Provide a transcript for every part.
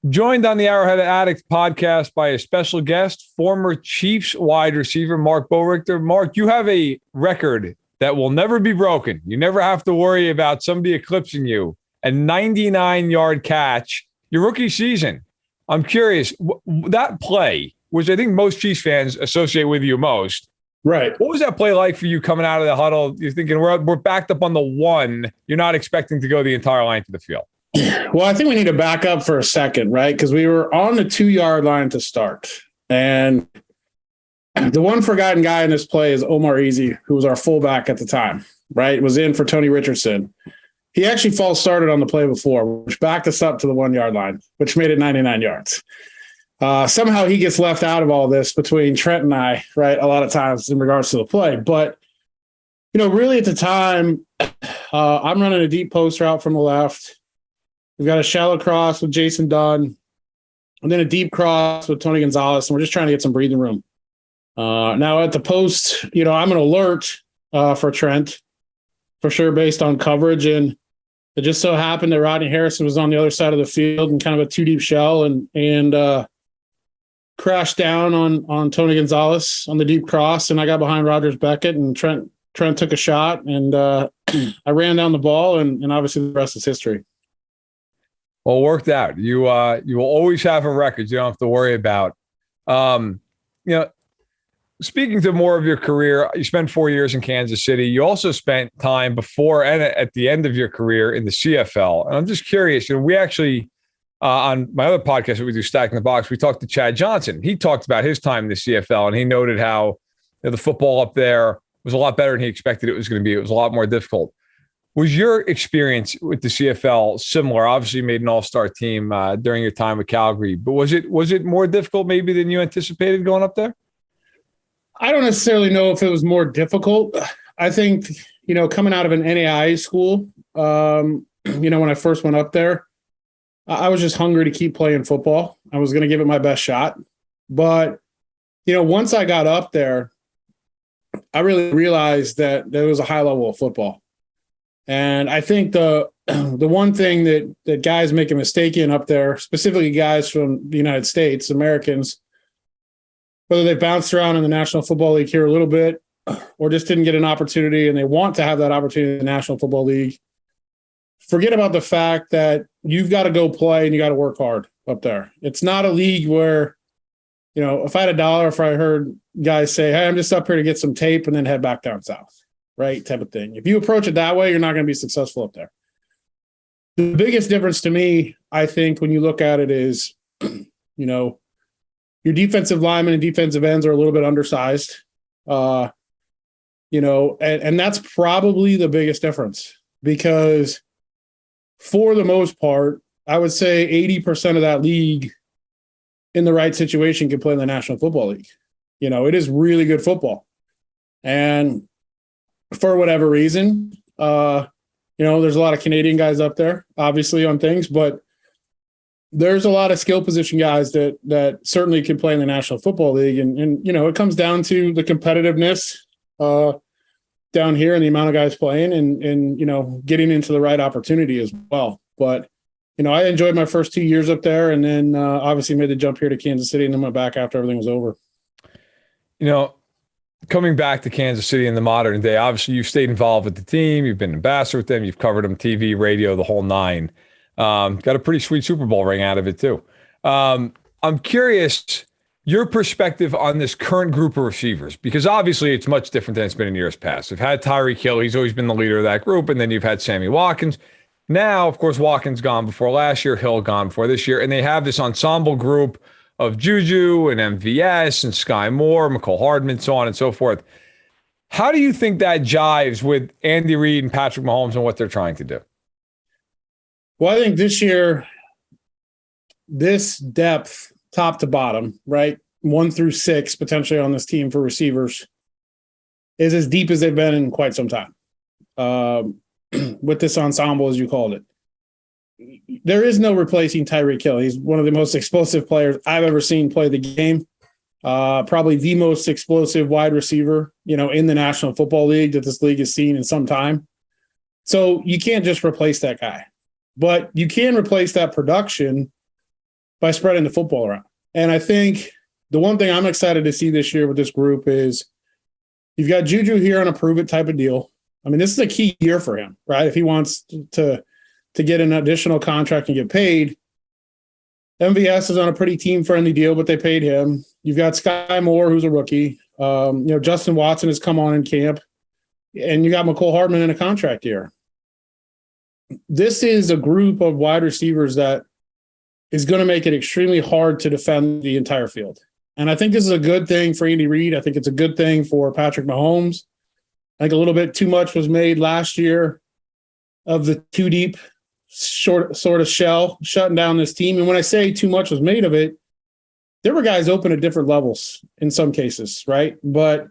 Joined on the Arrowhead Addict podcast by a special guest, former Chiefs wide receiver Mark Bowrichter. Mark, you have a record that will never be broken. You never have to worry about somebody eclipsing you. A 99-yard catch, your rookie season. I'm curious, that play, which I think most Chiefs fans associate with you most. Right. What was that play like for you coming out of the huddle? You're thinking, we're backed up on the one. You're not expecting to go the entire length of the field. Well, I think we need to back up for a second, right? Because we were on the 2-yard line to start. And the one forgotten guy in this play is Omar Easy, who was our fullback at the time, right? Was in for Tony Richardson. He actually false started on the play before, which backed us up to the 1-yard line, which made it 99 yards. Somehow he gets left out of all this between Trent and I, right? A lot of times in regards to the play. But, really at the time, I'm running a deep post route from the left. We've got a shallow cross with Jason Dunn, and then a deep cross with Tony Gonzalez, and we're just trying to get some breathing room. Now at the post, I'm an alert for Trent, for sure, based on coverage, and it just so happened that Rodney Harrison was on the other side of the field in kind of a 2-deep shell and crashed down on Tony Gonzalez on the deep cross, and I got behind Rogers Beckett, and Trent took a shot, and I ran down the ball, and obviously the rest is history. Well, it worked out. You will always have a record you don't have to worry about. Speaking to more of your career, you spent 4 years in Kansas City. You also spent time before and at the end of your career in the CFL. And I'm just curious, we actually, on my other podcast that we do, Stacking the Box, we talked to Chad Johnson. He talked about his time in the CFL, and he noted how the football up there was a lot better than he expected it was going to be. It was a lot more difficult. Was your experience with the CFL similar? Obviously, you made an all-star team during your time with Calgary, but was it more difficult maybe than you anticipated going up there? I don't necessarily know if it was more difficult. I think, coming out of an NAIA school, when I first went up there, I was just hungry to keep playing football. I was going to give it my best shot. But, once I got up there, I really realized that there was a high level of football. And I think the one thing that guys make a mistake in up there, specifically guys from the United States, Americans, whether they bounced around in the National Football League here a little bit or just didn't get an opportunity and they want to have that opportunity in the National Football League, forget about the fact that you've got to go play and you got to work hard up there. It's not a league where, if I had $1, if I heard guys say, hey, I'm just up here to get some tape and then head back down south. Right, type of thing. If you approach it that way, you're not going to be successful up there. The biggest difference to me, I think, when you look at it is, your defensive linemen and defensive ends are a little bit undersized, and that's probably the biggest difference because for the most part, I would say 80% of that league in the right situation can play in the National Football League. It is really good football. And for whatever reason, there's a lot of Canadian guys up there, obviously, on things, but there's a lot of skill position guys that certainly can play in the National Football League. And it comes down to the competitiveness down here and the amount of guys playing and getting into the right opportunity as well. But, I enjoyed my first 2 years up there and then obviously made the jump here to Kansas City and then went back after everything was over. Coming back to Kansas City in the modern day, obviously you've stayed involved with the team. You've been ambassador with them. You've covered them TV, radio, the whole nine. Got a pretty sweet Super Bowl ring out of it too. I'm curious your perspective on this current group of receivers, because obviously it's much different than it's been in years past. You've had Tyreek Hill. He's always been the leader of that group. And then you've had Sammy Watkins. Now, of course, Watkins gone before last year, Hill gone before this year. And they have this ensemble group of Juju and MVS and Sky Moore, McCole Hardman, so on and so forth. How do you think that jives with Andy Reid and Patrick Mahomes and what they're trying to do? Well, I think this year, this depth, top to bottom, right, 1 through 6 potentially on this team for receivers, is as deep as they've been in quite some time with this ensemble, as you called it. There is no replacing Tyreek Hill. He's one of the most explosive players I've ever seen play the game. Probably the most explosive wide receiver, in the National Football League that this league has seen in some time. So you can't just replace that guy, but you can replace that production by spreading the football around. And I think the one thing I'm excited to see this year with this group is you've got Juju here on a prove it type of deal. I mean, this is a key year for him, right? If he wants to get an additional contract and get paid. MVS is on a pretty team-friendly deal, but they paid him. You've got Sky Moore, who's a rookie. Justin Watson has come on in camp. And you got McCole Hardman in a contract year. This is a group of wide receivers that is going to make it extremely hard to defend the entire field. And I think this is a good thing for Andy Reid. I think it's a good thing for Patrick Mahomes. I think a little bit too much was made last year of the too deep sort of shell shutting down this team. And when I say too much was made of it, there were guys open at different levels in some cases, right? But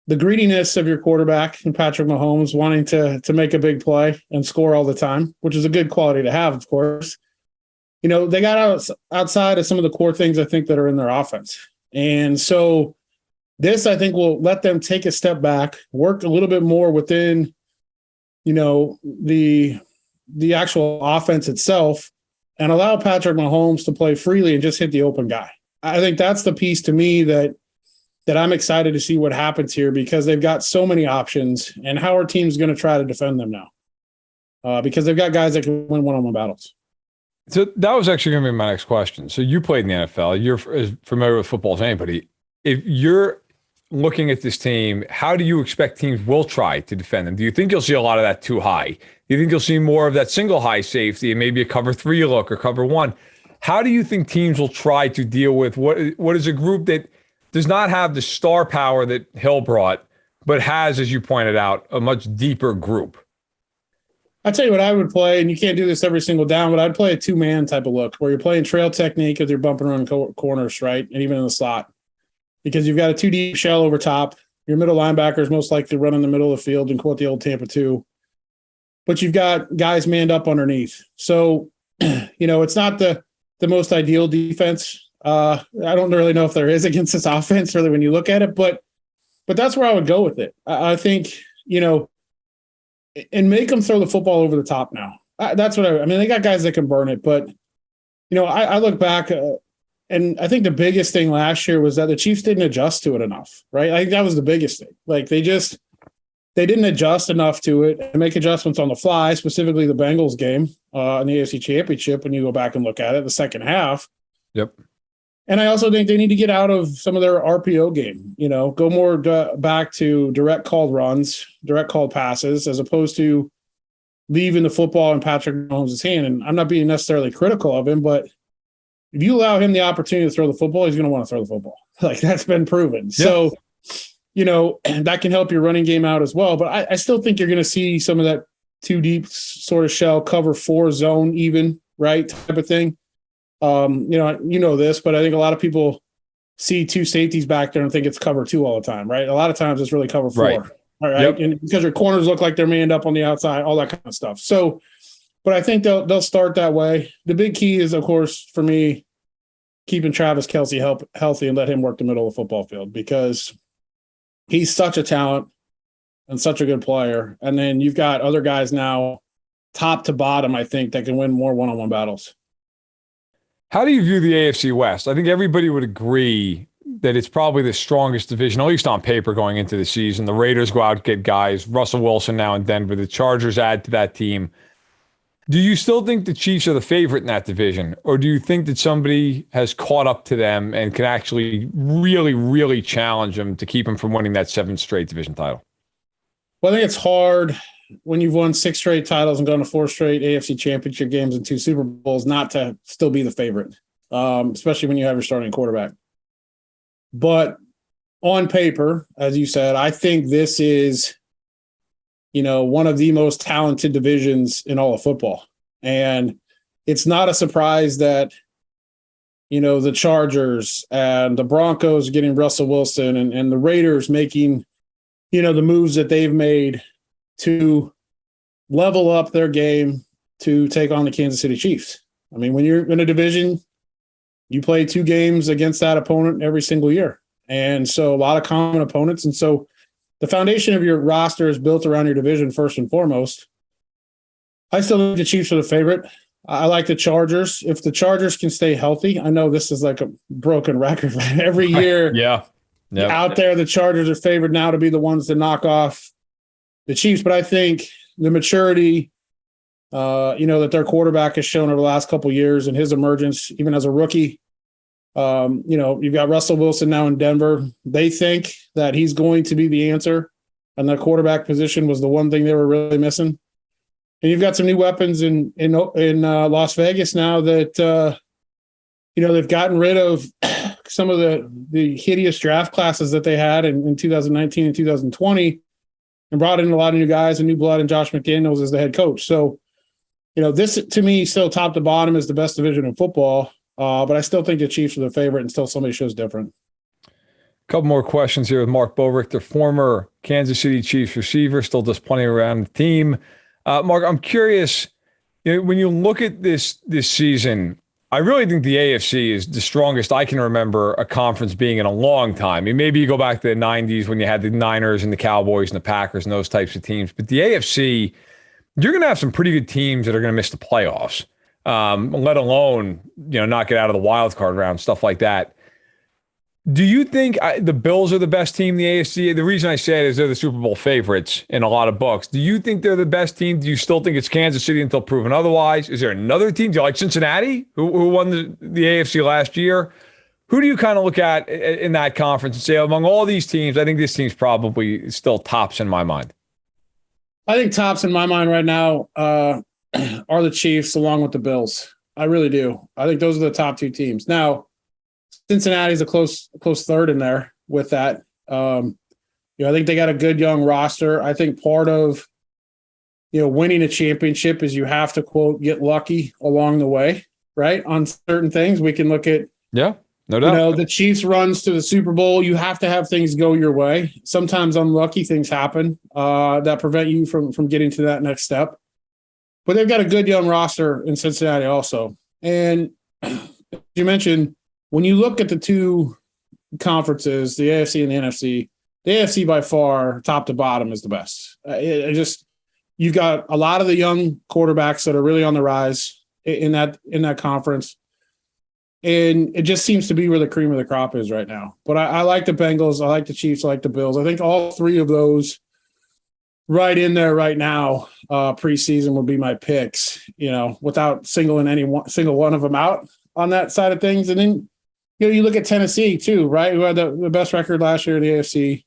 the greediness of your quarterback and Patrick Mahomes wanting to make a big play and score all the time, which is a good quality to have, of course. They got outside of some of the core things I think that are in their offense. And so this, I think, will let them take a step back, work a little bit more within, the actual offense itself, and allow Patrick Mahomes to play freely and just hit the open guy. I think that's the piece to me that I'm excited to see what happens here, because they've got so many options, and how our team's going to try to defend them now, because they've got guys that can win one-on-one battles. So that was actually going to be my next question. So you played in the NFL. You're as familiar with football as anybody. If you're looking at this team, how do you expect teams will try to defend them? Do you think you'll see a lot of that too high? Do you think you'll see more of that single high safety and maybe a cover 3 look or cover 1? How do you think teams will try to deal with what is a group that does not have the star power that Hill brought, but has, as you pointed out, a much deeper group? I'll tell you what I would play, and you can't do this every single down, but I'd play a 2-man type of look where you're playing trail technique as you're bumping around corners, right? And even in the slot. Because you've got a 2-deep shell over top. Your middle linebacker is most likely to run in the middle of the field and quote the old Tampa 2. But you've got guys manned up underneath. So, it's not the most ideal defense. I don't really know if there is against this offense, really, when you look at it. But that's where I would go with it. I think, and make them throw the football over the top now. That's what I mean, they got guys that can burn it. But, I look back and I think the biggest thing last year was that the Chiefs didn't adjust to it enough, right? I think that was the biggest thing. Like they didn't adjust enough to it and make adjustments on the fly, specifically the Bengals game in the AFC Championship when you go back and look at it, the second half. Yep. And I also think they need to get out of some of their RPO game, go more back to direct called runs, direct called passes, as opposed to leaving the football in Patrick Mahomes' hand. And I'm not being necessarily critical of him, but if you allow him the opportunity to throw the football, he's going to want to throw the football. Like that's been proven. Yeah. So, that can help your running game out as well. But I still think you're going to see some of that 2-deep sort of shell, cover 4 zone even, right, type of thing. This, but I think a lot of people see 2 safeties back there and think it's cover 2 all the time, right? A lot of times it's really cover 4. Right. All right. Yep. And because your corners look like they're manned up on the outside, all that kind of stuff. So, but I think they'll start that way. The big key is, of course, for me, keeping Travis Kelce healthy and let him work the middle of the football field, because he's such a talent and such a good player. And then you've got other guys now, top to bottom, I think, that can win more one-on-one battles. How do you view the AFC West? I think everybody would agree that it's probably the strongest division, at least on paper, going into the season. The Raiders go out and get guys. Russell Wilson now in Denver. The Chargers add to that team. Do you still think the Chiefs are the favorite in that division? Or do you think that somebody has caught up to them and can actually really, really challenge them to keep them from winning that 7th straight division title? Well, I think it's hard when you've won 6 straight titles and gone to 4 straight AFC championship games and 2 Super Bowls not to still be the favorite, especially when you have your starting quarterback. But on paper, as you said, I think this is, one of the most talented divisions in all of football. And it's not a surprise that, the Chargers and the Broncos getting Russell Wilson and the Raiders making, the moves that they've made to level up their game to take on the Kansas City Chiefs. I mean, when you're in a division, you play 2 games against that opponent every single year. And so a lot of common opponents. And so the foundation of your roster is built around your division first and foremost. I still think the Chiefs are the favorite. I like the Chargers. If the Chargers can stay healthy, I know this is like a broken record. Every year Yeah. Yep. out there, the Chargers are favored now to be the ones to knock off the Chiefs. But I think the maturity, that their quarterback has shown over the last couple of years and his emergence, even as a rookie, you've got Russell Wilson now in Denver. They think that he's going to be the answer, and the quarterback position was the one thing they were really missing. And you've got some new weapons in Las Vegas now that they've gotten rid of some of the hideous draft classes that they had in 2019 and 2020, and brought in a lot of new guys and new blood, and Josh McDaniels as the head coach. So, this to me still top to bottom is the best division in football. But I still think the Chiefs are the favorite until somebody shows different. A couple more questions here with Mark Boverichter, former Kansas City Chiefs receiver, still does plenty around the team. Mark, I'm curious, when you look at this season, I really think the AFC is the strongest I can remember a conference being in a long time. I mean, maybe you go back to the 90s when you had the Niners and the Cowboys and the Packers and those types of teams. But the AFC, you're going to have some pretty good teams that are going to miss the playoffs, let alone, not get out of the wild card round, stuff like that. Do you think the Bills are the best team in the AFC? The reason I say it is they're the Super Bowl favorites in a lot of books. Do you think they're the best team? Do you still think it's Kansas City until proven otherwise? Is there another team? Do you like Cincinnati, who won the AFC last year? Who do you kind of look at in that conference and say, among all these teams, I think this team's probably still tops in my mind? I think tops in my mind right now are the Chiefs along with the Bills. I really do. I think those are the top two teams. Now, Cincinnati's a close third in there with that. I think they got a good young roster. I think part of, winning a championship is you have to, quote, get lucky along the way, right? On certain things, we can look at. Yeah, no doubt. The Chiefs runs to the Super Bowl. You have to have things go your way. Sometimes unlucky things happen that prevent you from getting to that next step. But they've got a good young roster in Cincinnati also. And as you mentioned, when you look at the two conferences, the AFC and the NFC, the AFC by far, top to bottom, is the best. You've got a lot of the young quarterbacks that are really on the rise in that conference. And it just seems to be where the cream of the crop is right now. But I like the Bengals. I like the Chiefs. I like the Bills. I think all three of those right in there right now, preseason would be my picks, without singling single one of them out on that side of things. And then, you look at Tennessee too, right? Who had the best record last year in the AFC.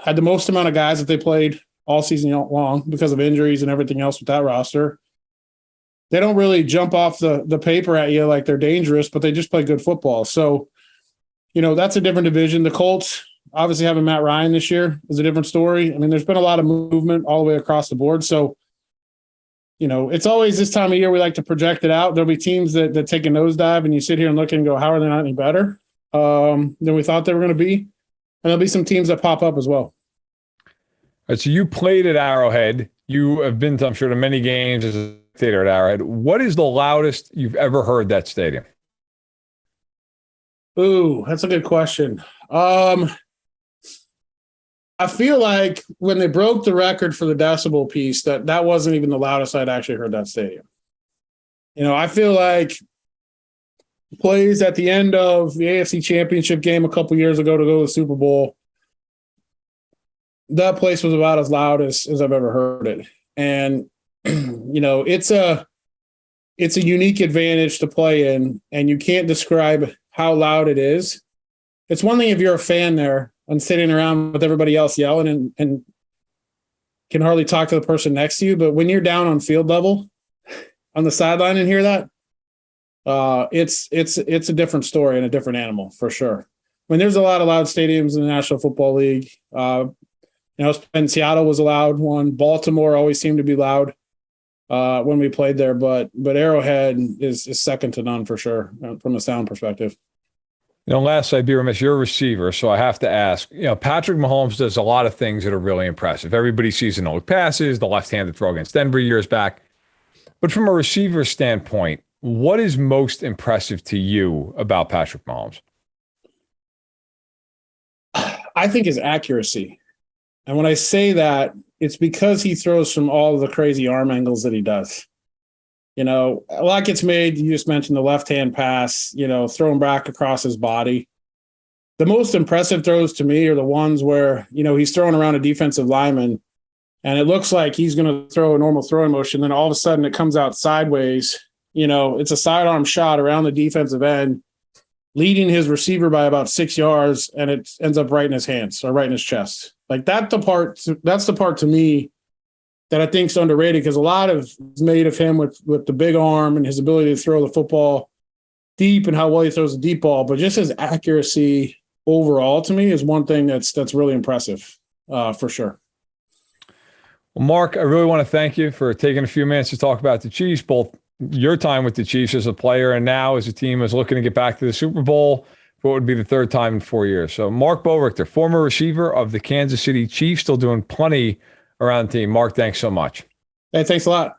Had the most amount of guys that they played all season long because of injuries and everything else with that roster. They don't really jump off the paper at you like they're dangerous, but they just play good football. So, that's a different division. The Colts, obviously having Matt Ryan this year, is a different story. I mean, there's been a lot of movement all the way across the board. So, it's always this time of year we like to project it out. There'll be teams that take a nosedive, and you sit here and look and go, how are they not any better than we thought they were going to be? And there'll be some teams that pop up as well. All right, so you played at Arrowhead. You have been, I'm sure, to many games as a theater at Arrowhead. What is the loudest you've ever heard that stadium? Ooh, that's a good question. I feel like when they broke the record for the decibel piece, that wasn't even the loudest I'd actually heard that stadium. I feel like plays at the end of the AFC Championship game a couple years ago to go to the Super Bowl, that place was about as loud as I've ever heard it. And, it's a unique advantage to play in, and you can't describe how loud it is. It's one thing if you're a fan there and sitting around with everybody else yelling and can hardly talk to the person next to you. But when you're down on field level on the sideline and hear that, it's a different story and a different animal for sure. I mean, there's a lot of loud stadiums in the National Football League. And Seattle was a loud one. Baltimore always seemed to be loud when we played there, but Arrowhead is second to none for sure from a sound perspective. Last I'd be remiss, you're a receiver, so I have to ask, Patrick Mahomes does a lot of things that are really impressive. Everybody sees the no passes, the left-handed throw against Denver years back. But from a receiver standpoint, what is most impressive to you about Patrick Mahomes? I think his accuracy. And when I say that, it's because he throws from all the crazy arm angles that he does. A lot gets made. You just mentioned the left-hand pass, thrown back across his body. The most impressive throws to me are the ones where, he's throwing around a defensive lineman and it looks like he's going to throw a normal throwing motion. Then all of a sudden it comes out sideways. It's a sidearm shot around the defensive end, leading his receiver by about 6 yards, and it ends up right in his hands or right in his chest. Like that's the part to me that I think is underrated, because a lot of is made of him with the big arm and his ability to throw the football deep and how well he throws the deep ball. But just his accuracy overall to me is one thing that's really impressive for sure. Well, Mark, I really want to thank you for taking a few minutes to talk about the Chiefs, both your time with the Chiefs as a player and now as a team is looking to get back to the Super Bowl for what would be the third time in 4 years. So Mark Boerichter, former receiver of the Kansas City Chiefs, still doing plenty around the team. Mark, thanks so much. Hey, thanks a lot.